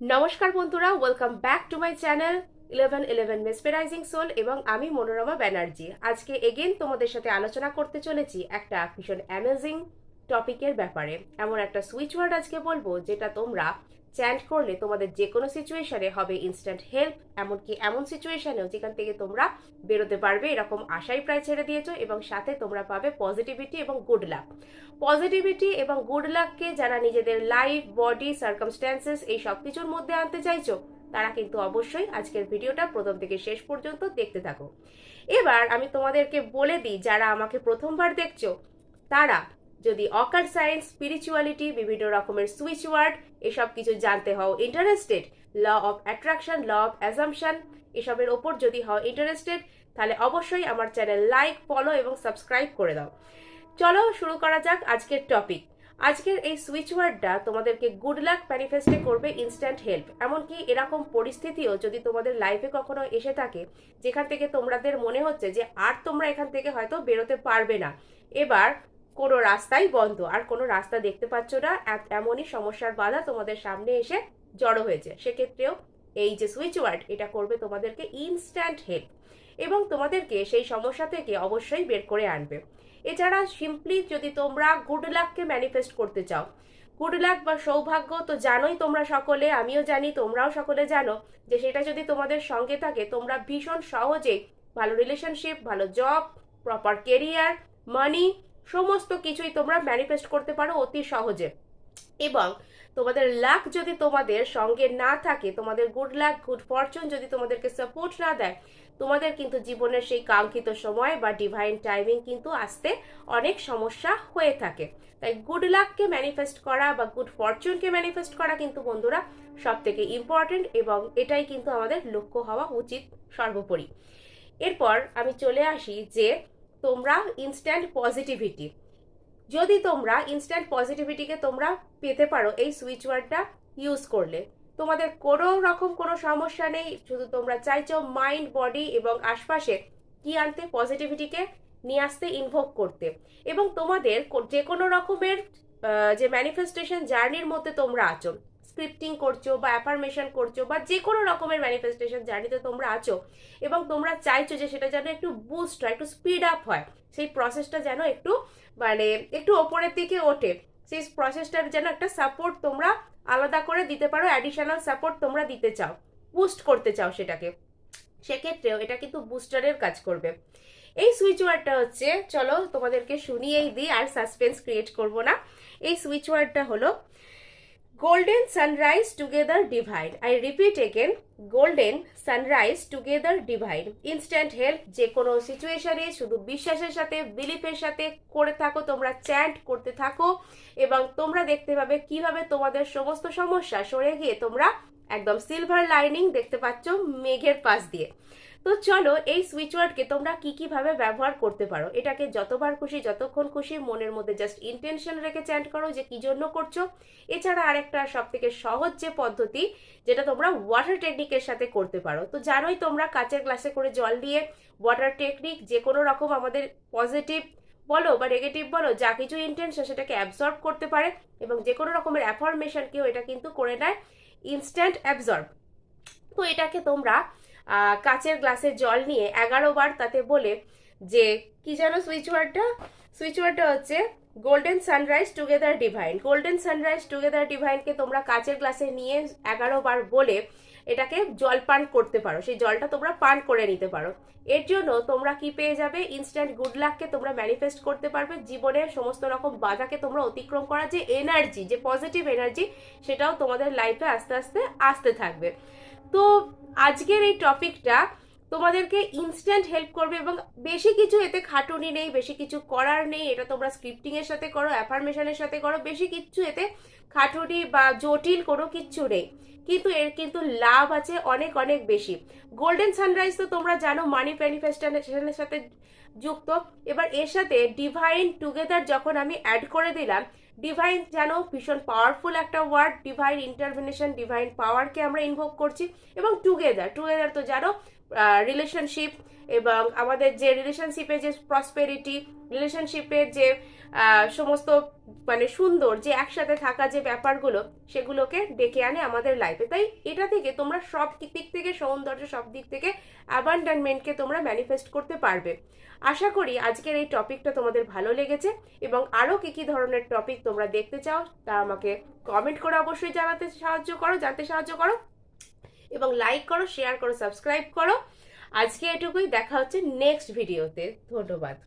নমস্কার বন্ধুরা, welcome back to my channel 1111 mesmerizing soul এবং আমি মনোরমা ব্যানার্জি। আজকে এগেন তোমাদের সাথে আলোচনা করতে চলেছি একটা ভীষণ অ্যামেজিং টপিকের ব্যাপারে। এমন একটা সুইচ ওয়ার্ড আজকে বলবো যেটা তোমরা চ্যান্ট করলে তোমাদের যে কোনো সিচুয়েশনে হবে ইনস্ট্যান্ট হেল্প, এমনকি এমন সিচুয়েশনেও যেখান থেকে তোমরা বেরোতে পারবে এরকম আশাই প্রায় ছেড়ে দিয়েছো, এবং সাথে তোমরা পাবে পজিটিভিটি এবং গুড লাক। পজিটিভিটি এবং গুড লাককে যারা নিজেদের লাইফ, বডি, সার্কামস্ট্যান্সেস এই সব কিছুর মধ্যে আনতে চাইছো, তারা কিন্তু অবশ্যই আজকের ভিডিওটা প্রথম থেকে শেষ পর্যন্ত দেখতে থাকো। এবার আমি তোমাদেরকে বলে দিই, যারা আমাকে প্রথমবার দেখছো তারা যদি অকাল্ট সায়েন্স, স্পিরিচুয়ালিটি, বিভিন্ন রকমের সুইচ ওয়ার্ড এসব কিছু জানতে হও interested, law of attraction, law of assumption এসবের ওপর যদি হও ইন্টারেস্টেড, তাহলে অবশ্যই আমার চ্যানেল লাইক, ফলো এবং সাবস্ক্রাইব করে দাও। চলো শুরু করা যাক আজকের টপিক। আজকের এই সুইচ ওয়ার্ডটা তোমাদেরকে গুড লাক ম্যানিফেস্টে করবে ইনস্ট্যান্ট হেল্প। এমনকি এরকম পরিস্থিতিও যদি তোমাদের লাইফে কখনো এসে থাকে যেখান থেকে তোমাদের মনে হচ্ছে যে আর তোমরা এখান থেকে হয়তো বেরোতে পারবে না, এবার কোনো রাস্তাই বন্ধ, আর কোনো রাস্তা দেখতে পাচ্ছ না, এমনই সমস্যার বাধা তোমাদের সামনে এসে জড়ো হয়েছে, সেক্ষেত্রেও এই যে সুইচ ওয়ার্ড এটা করবে তোমাদেরকে ইনস্ট্যান্ট হেল্প এবং তোমাদেরকে সেই সমস্যা থেকে অবশ্যই বের করে আনবে। এছাড়া সিম্পলি যদি তোমরা গুড লাককে ম্যানিফেস্ট করতে চাও, গুড লাক বা সৌভাগ্য তো জানোই তোমরা সকলে, আমিও জানি, তোমরাও সকলে জানো যে সেটা যদি তোমাদের সঙ্গে থাকে তোমরা ভীষণ সহজেই ভালো রিলেশনশিপ, ভালো জব, প্রপার কেরিয়ার, মানি সমস্ত কিছুই তোমরা ম্যানিফেস্ট করতে পারো অতি সহজে। এবং তোমাদের লাক যদি তোমাদের সঙ্গে না থাকে, তোমাদের গুড লাক, গুড ফরচুন যদি তোমাদেরকে সাপোর্ট না দেয়, তোমাদের কিন্তু জীবনের সেই কাঙ্ক্ষিত সময় বা ডিভাইন টাইমিং কিন্তু আসতে অনেক সমস্যা হয়ে থাকে। তাই গুড লাককে ম্যানিফেস্ট করা বা গুড ফরচুনকে ম্যানিফেস্ট করা কিন্তু বন্ধুরা সব থেকে ইম্পর্টেন্ট, এবং এটাই কিন্তু আমাদের লক্ষ্য হওয়া উচিত সর্বোপরি। এরপর আমি চলে আসি যে তোমরা ইনস্ট্যান্ট পজিটিভিটি, যদি তোমরা ইনস্ট্যান্ট পজিটিভিটিকে তোমরা পেতে পারো এই সুইচ ওয়ার্ডটা ইউজ করলে, তোমাদের কোনো রকম কোনো সমস্যা নেই, শুধু তোমরা চাইছো মাইন্ড, বডি এবং আশপাশে কি আনতে, পজিটিভিটিকে নিয়ে আসতে, ইনভোক করতে। এবং তোমাদের যে কোনো রকমের যে ম্যানিফেস্টেশন জার্নির মধ্যে তোমরা আছো, স্ক্রিপ্টিং করছো বা অ্যাফার্মেশন করছো বা যে কোনো রকমের ম্যানিফেস্টেশন জার্নিতে তোমরা আছো, এবং তোমরা চাইছো যে সেটা যেন একটু বুস্ট হয়, একটু স্পিড আপ হয়, সেই প্রসেসটা যেন একটু মানে একটু ওপরের দিকে ওঠে, সেই প্রসেসটার যেন একটা সাপোর্ট তোমরা আলাদা করে দিতে পারো, অ্যাডিশনাল সাপোর্ট তোমরা দিতে চাও, বুস্ট করতে চাও সেটাকে, সেক্ষেত্রেও এটা কিন্তু বুস্টারের কাজ করবে। এই সুইচ ওয়ার্ডটা হচ্ছে, চলো তোমাদেরকে শুনিয়েই দিই, আর সাসপেন্স ক্রিয়েট করব না। এই সুইচ ওয়ার্ডটা হলো golden sunrise together divine. I repeat again, golden sunrise together divine. Instant help যে কোনো সিচুয়েশনে শুধু বিশ্বাসের সাথে, বিলিফের সাথে করে থাকো, তোমরা চ্যান্ট করতে থাকো এবং তোমরা দেখতে পাবে কিভাবে তোমাদের সমস্ত সমস্যা সরে গিয়ে তোমরা একদম সিলভার লাইনিং দেখতে পাচ্ছ মেঘের পাশ দিয়ে। তো চলো এই সুইচ ওয়ার্ডকে তোমরা কি কিভাবে ব্যবহার করতে পারো, এটাকে যতবার খুশি, যতক্ষণ খুশি মনের মধ্যে জাস্ট ইন্টেনশন রেখে চ্যান্ট করো যে কি জন্য করছো। এছাড়া আরেকটা সব থেকে সহজ যে পদ্ধতি, যেটা তোমরা ওয়াটার টেকনিকের সাথে করতে পারো। তো জানোই তোমরা কাচের গ্লাসে করে জল দিয়ে ওয়াটার টেকনিক, যে কোনো রকম আমাদের পজিটিভ বলো বা নেগেটিভ বলো, যা কিছু ইন্টেনশন সেটাকে অ্যাবসর্ব করতে পারে, এবং যে কোনো রকমের অ্যাফার্মেশনকেও এটা কিন্তু করে নেয় ইনস্ট্যান্ট অ্যাবসর্ব। তো এটাকে তোমরা কাচের গ্লাসের জল নিয়ে 11 বার তাতে বলে যে কি যেন সুইচ ওয়ার্ডটা, সুইচ ওয়ার্ডটা হচ্ছে golden sunrise together divine. Golden sunrise together ডিভাইনকে তোমরা কাচের গ্লাসে নিয়ে 11 বার বলে এটাকে জল পান করতে পারো, সেই জলটা তোমরা পান করে নিতে পারো। এর জন্য তোমরা কি পেয়ে যাবে, ইনস্ট্যান্ট গুড লাককে তোমরা ম্যানিফেস্ট করতে পারবে, জীবনের সমস্ত রকম বাধাকে তোমরা অতিক্রম করার যে এনার্জি, যে পজিটিভ এনার্জি, সেটাও তোমাদের লাইফে আস্তে আস্তে আসতে থাকবে। তো আজকের এই টপিকটা তোমাদেরকে ইনস্ট্যান্ট হেল্প করবে, এবং বেশি কিছু এতে খাটুনি নেই, বেশি কিছু করার নেই। এটা তোমরা স্ক্রিপ্টিং এর সাথে করো, অ্যাফার্মেশনের সাথে করো, বেশি কিছু এতে খাটুনি বা জটিল কোনো কিচ্ছু নেই, কিন্তু এর কিন্তু লাভ আছে অনেক অনেক বেশি। গোল্ডেন সানরাইজ তো তোমরা জানো মানি ম্যানিফেস্টেশনের সাথে যুক্ত, এবার এর সাথে ডিভাইন টুগেদার যখন আমি অ্যাড করে দিলাম, ডিভাইন জানো ভীষণ পাওয়ারফুল একটা ওয়ার্ড, ডিভাইন ইন্টারভেনশন, ডিভাইন পাওয়ারকে আমরা ইনভোক করছি, এবং টুগেদার, টুগেদার তো জানো রিলেশনশিপ এবং আমাদের যে রিলেশনশিপের যে প্রসপেরিটি, রিলেশনশিপের যে সমস্ত মানে সুন্দর যে একসাথে থাকা যে ব্যাপারগুলো, সেগুলোকে ডেকে আনে আমাদের লাইফে। তাই এটা থেকে তোমরা সব দিক থেকে সৌন্দর্য, সব দিক থেকে অ্যাবান্ডান্টমেন্টকে তোমরা ম্যানিফেস্ট করতে পারবে। আশা করি আজকের এই টপিকটা তোমাদের ভালো লেগেছে এবং আরও কী কী ধরনের টপিক তোমরা দেখতে চাও তা আমাকে কমেন্ট করে অবশ্যই জানতে সাহায্য করো এবং লাইক করো, শেয়ার করো, সাবস্ক্রাইব করো। আজকে এটুকুই, দেখা হচ্ছে নেক্সট ভিডিওতে। ধন্যবাদ।